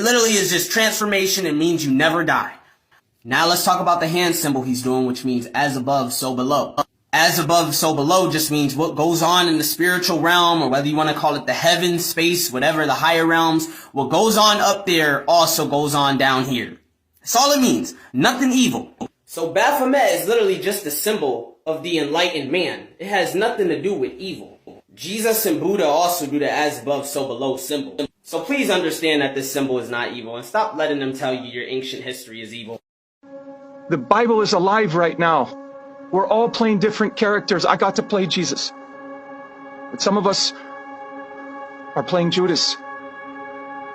literally is just transformation and means you never die. Now let's talk about the hand symbol he's doing, which means as above, so below. As above, so below just means what goes on in the spiritual realm, or whether you want to call it the heaven, space, whatever, the higher realms. What goes on up there also goes on down here. That's all it means. Nothing evil. So Baphomet is literally just a symbol of the enlightened man. It has nothing to do with evil. Jesus and Buddha also do the as above, so below symbol. So please understand that this symbol is not evil, and stop letting them tell you your ancient history is evil. The Bible is alive right now. We're all playing different characters. I got to play Jesus. But some of us are playing Judas.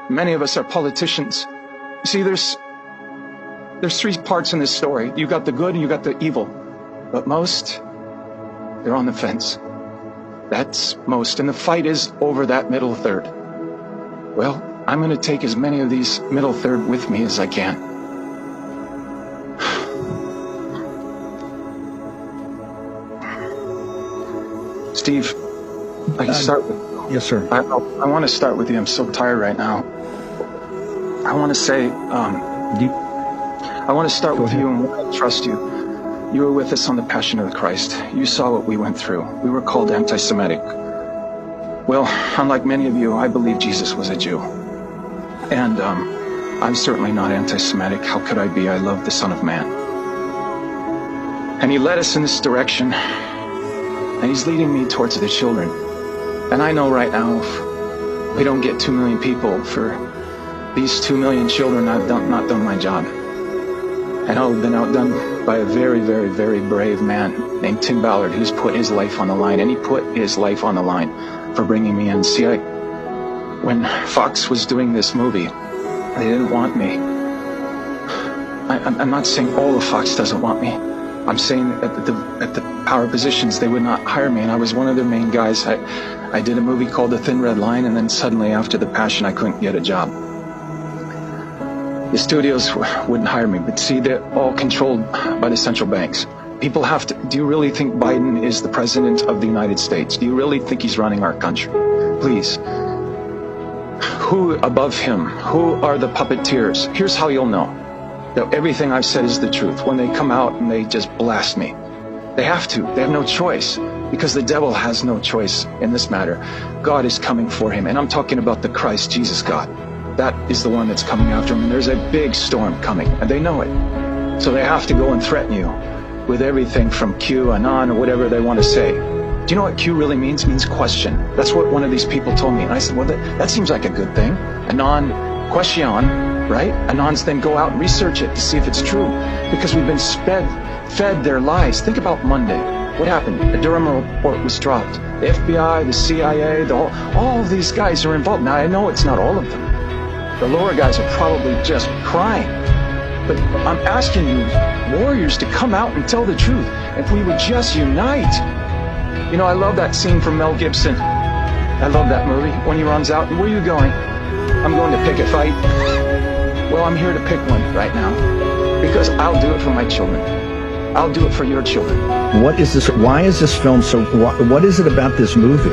Many of us are politicians. You see, there's three parts in this story. You got the good and you got the evil. But most, they're on the fence. That's most. And the fight is over that middle third. Well, I'm going to take as many of these middle third with me as I can. Steve, I can start with... Yes, sir. I want to start with you. I'm so tired right now. I want to say, I want to start with you and I trust you. You were with us on the Passion of the Christ. You saw what we went through. We were called anti-Semitic. Well, unlike many of you, I believe Jesus was a Jew. And I'm certainly not anti-Semitic. How could I be? I love the Son of Man. And he led us in this direction. And he's leading me towards the children. And I know right now, if we don't get 2 million people for these 2 million children, I've not done my job. And I've been outdone by a very, very, very brave man named Tim Ballard, who's put his life on the line. And he put his life on the line for bringing me in. See, when Fox was doing this movie, they didn't want me. I'm not saying all of Fox doesn't want me. I'm saying at the power positions, they would not hire me, and I was one of their main guys. I did a movie called The Thin Red Line, and then suddenly after The Passion, I couldn't get a job. The studios wouldn't hire me, but see, they're all controlled by the central banks. People have to... Do you really think Biden is the president of the United States? Do you really think he's running our country? Please. Who above him? Who are the puppeteers? Here's how you'll know that everything I've said is the truth. When they come out and they just blast me. They have to. They have no choice. Because the devil has no choice in this matter. God is coming for him. And I'm talking about the Christ, Jesus God. That is the one that's coming after him. And there's a big storm coming. And they know it. So they have to go and threaten you with everything from Q, Anon, or whatever they want to say. Do you know what Q really means? It means question. That's what one of these people told me. And I said, well, that seems like a good thing. Anon, question, right? Anons then go out and research it to see if it's true. Because we've been fed their lies. Think about Monday. What happened? The Durham report was dropped. The FBI, the CIA, all of these guys are involved. Now, I know it's not all of them. The lower guys are probably just crying. But I'm asking you, warriors, to come out and tell the truth. If we would just unite. You know, I love that scene from Mel Gibson. I love that movie. When he runs out, where are you going? I'm going to pick a fight. Well, I'm here to pick one right now. Because I'll do it for my children. I'll do it for your children. What is this? Why is this film so... What is it about this movie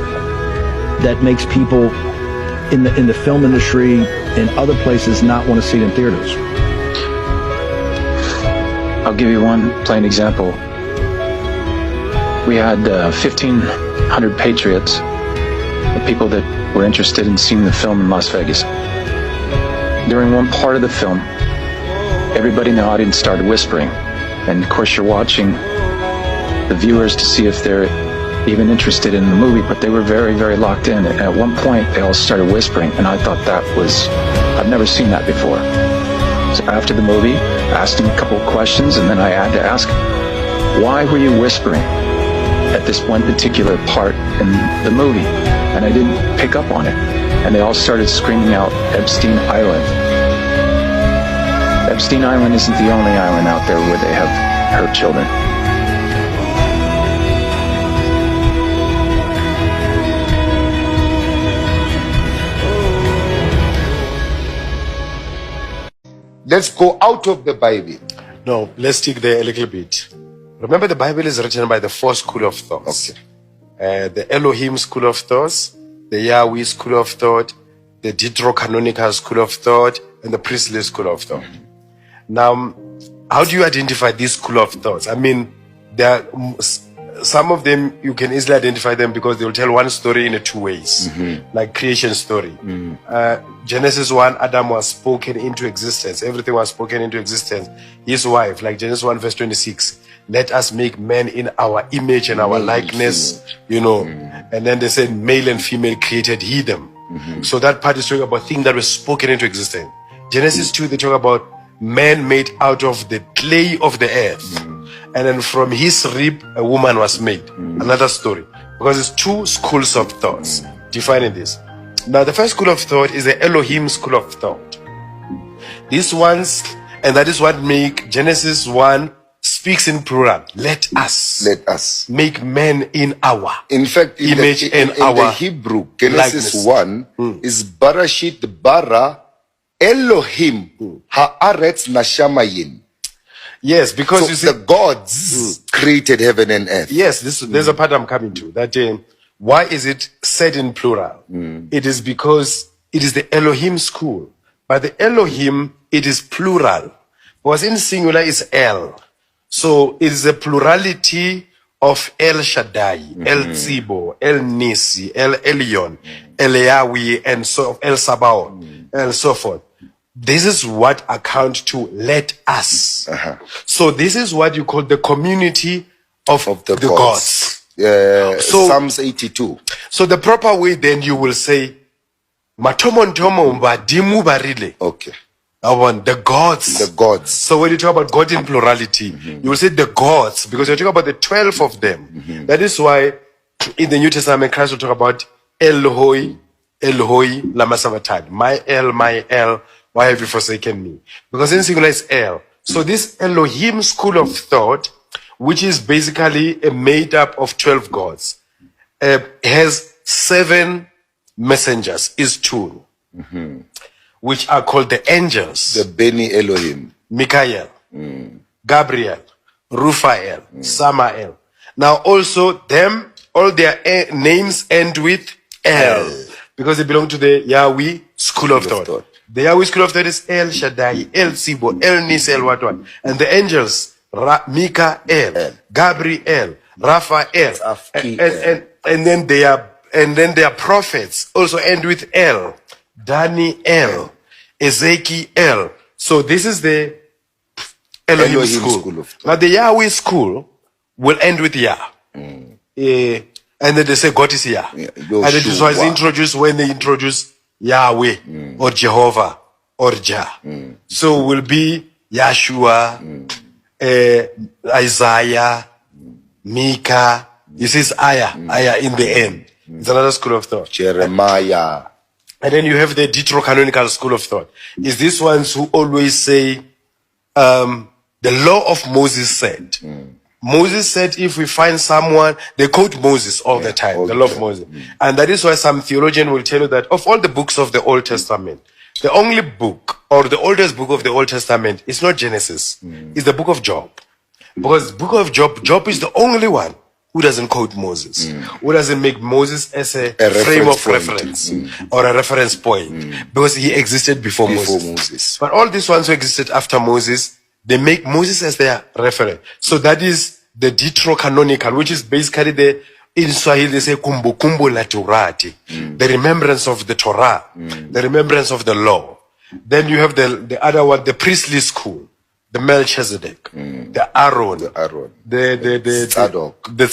that makes people in the film industry and other places not want to see it in theaters? I'll give you one plain example. We had 1,500 patriots, the people that were interested in seeing the film in Las Vegas. During one part of the film, everybody in the audience started whispering. And of course you're watching the viewers to see if they're even interested in the movie, but they were very, very locked in. And at one point they all started whispering, and I thought that was... I've never seen that before. So after the movie, I asked him a couple of questions, and then I had to ask, why were you whispering at this one particular part in the movie? And I didn't pick up on it. And they all started screaming out, Epstein Island. Epstein Island isn't the only island out there where they have hurt children. Let's go out of the Bible. No, let's stick there a little bit. Remember, the Bible is written by the 4 school of thoughts. Okay. The Elohim school of thoughts, the Yahweh school of thought, the Deuterocanonical school of thought, and the priestly school of thought. Now, how do you identify this school of thoughts? I mean, there are some of them you can easily identify them because they will tell one story in two ways, like creation story. Genesis 1, Adam was spoken into existence. Everything was spoken into existence. His wife, like Genesis 1 verse 26, let us make man in our image and our likeness, you know. And then they said male and female created he them. So that part is talking about things that were spoken into existence. Genesis 2, they talk about man made out of the clay of the earth. And then from his rib, a woman was made. Another story. Because it's two schools of thoughts defining this. Now, the first school of thought is the Elohim school of thought. These ones, and that is what make Genesis 1 speaks in plural. Let us make man in our In fact, in image in our the Hebrew, Genesis likeness. 1 is Barashit bara Elohim haaretz nashamayin. Yes, because So you see, the gods created heaven and earth. yes, there's a part I'm coming to. That why is it said in plural? It is because it is the Elohim school. But the Elohim, it is plural. Because in singular is El. So it is a plurality of El Shaddai, El Tzibo, El Nisi, El Elyon, El Yahweh, and so El Sabaoth, and so forth. This is what account to let us. So this is what you call the community of the gods. So- Psalms 82. So the proper way then you will say, Matomontomo dimu barile. Okay. The gods. The gods. So when you talk about God in plurality, you will say the gods, because you're talking about the 12 of them. That is why in the New Testament, Christ will talk about Elhoi, lama sabachthani. My El, why have you forsaken me? Because in singular is El. So this Elohim school of thought, which is basically made up of 12 gods, has 7 messengers, is true, which are called the angels. The Beni Elohim. Michael, Gabriel, Raphael, Samael. Now also them, all their names end with El, because they belong to the Yahweh school of thought. The Yahweh school of thought is El Shaddai, El Tzibo, El Nis, El what. And the angels, Michael, Gabriel, Raphael, and then their prophets also end with El, Daniel, Ezekiel. So this is the Elohim school. Now the Yahweh school will end with Yah. And then they say God is Yah. And it is why it's introduced when they introduce Yahweh or Jehovah or Jah. So will be Yahshua, Isaiah, Micah. This is Ayah in the end. It's another school of thought. Jeremiah. And then you have the deuterocanonical school of thought. Is these ones who always say, the law of Moses said. Moses said if we find someone, they quote Moses all the time, the law of Moses. And that is why some theologian will tell you that of all the books of the Old Testament, the only book or the oldest book of the Old Testament is not Genesis, it's the book of Job. Because the book of Job is the only one who doesn't quote Moses, who doesn't make Moses as a frame of reference or a reference point, because he existed before Moses. But all these ones who existed after Moses, they make Moses as their reference. So that is the deuterocanonical, which is basically in Swahili they say kumbukumbu la Torati, the remembrance of the Torah, the remembrance of the law. Then you have the other one, the priestly school, the Melchizedek, the Aaron, the Zadok, the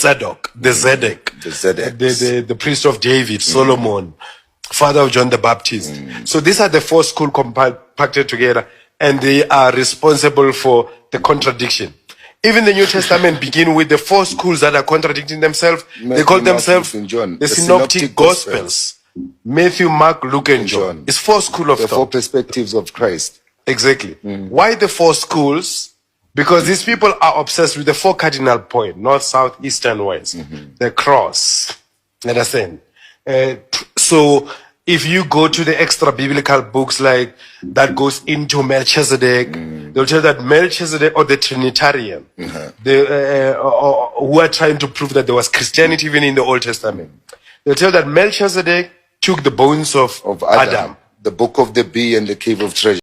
Zedek, the priest of David, Solomon, father of John the Baptist. So these are the 4 schools compacted together, and they are responsible for the contradiction. Even the New Testament begin with the 4 schools that are contradicting themselves. They call themselves the Synoptic Gospels. Matthew, Mark, Luke, and John. It's 4 schools of thought. The 4 perspectives of Christ. Exactly. Why the 4 schools? Because these people are obsessed with the 4 cardinal points: north, south, east, and west. The cross. Understand? So if you go to the extra biblical books like that goes into Melchizedek, they'll tell that Melchizedek, or the Trinitarian, who are trying to prove that there was Christianity even in the Old Testament, they'll tell that Melchizedek took the bones of Adam. The book of the bee and the cave of treasure.